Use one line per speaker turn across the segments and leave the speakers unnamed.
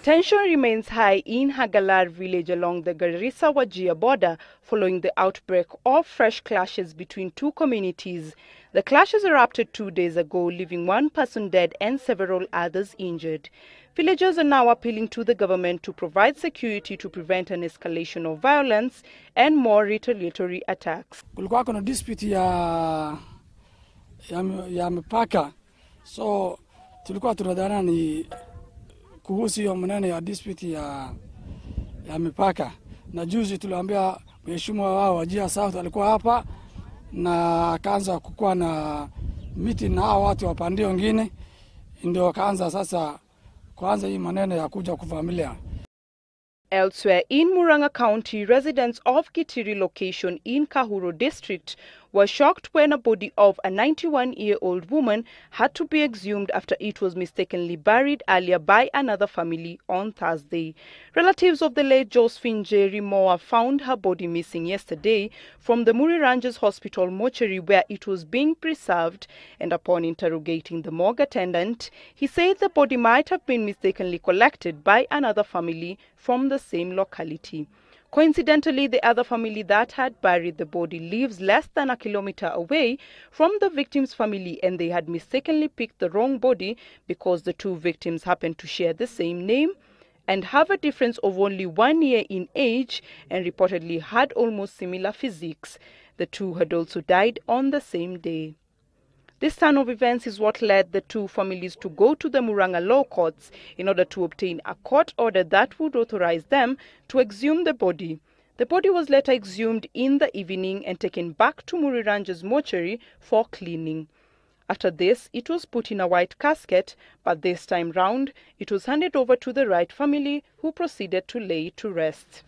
Tension remains high in Hagalar village along the Garissa-Wajir border following the outbreak of fresh clashes between two communities. The clashes erupted 2 days ago, leaving one person dead and several others injured. Villagers are now appealing to the government to provide security to prevent an escalation of violence and more retaliatory attacks.
Kulikuwa kuna dispute ya mipaka, so tulikuwa tunadhani ni kuhusu hiyo maneno ya dispute ya mipaka, na juzi tuliambia mheshimiwa wao Wajir South alikuwa hapa na akaanza kukuwa na meeting na watu wa pande nyingine, ndio kaanza sasa kuanza hii maneno ya kuja kuvamilia.
Elsewhere in Murang'a County, residents of Kitiri location in Kahuro district were shocked when a body of a 91-year-old woman had to be exhumed after it was mistakenly buried earlier by another family on Thursday. Relatives of the late Josephine Jerry Moa found her body missing yesterday from the Muri Rangers Hospital mortuary where it was being preserved, and upon interrogating the morgue attendant, he said the body might have been mistakenly collected by another family from the same locality. Coincidentally, the other family that had buried the body lives less than a kilometer away from the victim's family, and they had mistakenly picked the wrong body because the two victims happened to share the same name and have a difference of only 1 year in age and reportedly had almost similar physiques. The two had also died on the same day. This turn of events is what led the two families to go to the Murang'a law courts in order to obtain a court order that would authorize them to exhume the body. The body was later exhumed in the evening and taken back to Muri Rangers mortuary for cleaning. After this, it was put in a white casket, but this time round, it was handed over to the right family, who proceeded to lay it to rest.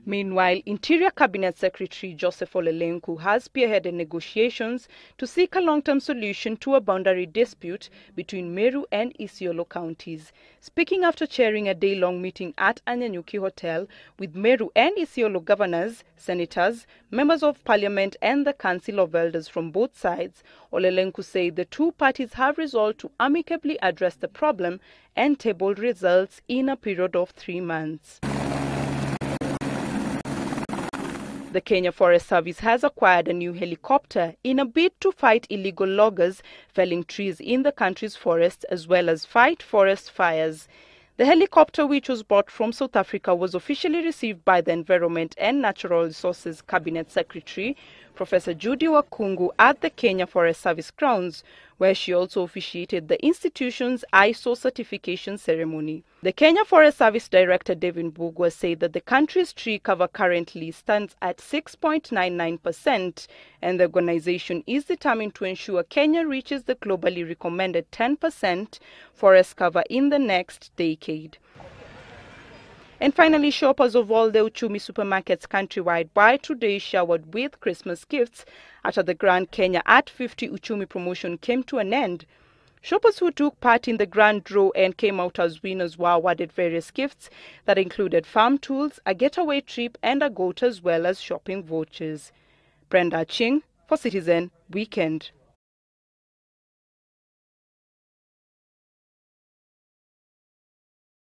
Meanwhile, Interior Cabinet Secretary Joseph Olelenku has spearheaded negotiations to seek a long-term solution to a boundary dispute between Meru and Isiolo counties. Speaking after chairing a day-long meeting at Anyanyuki Hotel with Meru and Isiolo governors, senators, members of parliament and the Council of Elders from both sides, Olelenku said the two parties have resolved to amicably address the problem and tabled results in a period of 3 months. The Kenya Forest Service has acquired a new helicopter in a bid to fight illegal loggers felling trees in the country's forests as well as fight forest fires. The helicopter, which was bought from South Africa, was officially received by the Environment and Natural Resources Cabinet Secretary, Professor Judy Wakungu, at the Kenya Forest Service grounds, where she also officiated the institution's ISO certification ceremony. The Kenya Forest Service Director David Bugwa said that the country's tree cover currently stands at 6.99%, and the organization is determined to ensure Kenya reaches the globally recommended 10% forest cover in the next decade. And finally, shoppers of all the Uchumi supermarkets countrywide by today showered with Christmas gifts after the Grand Kenya at 50 Uchumi promotion came to an end. Shoppers who took part in the grand draw and came out as winners were awarded various gifts that included farm tools, a getaway trip and a goat, as well as shopping vouchers. Brenda Ching for Citizen Weekend.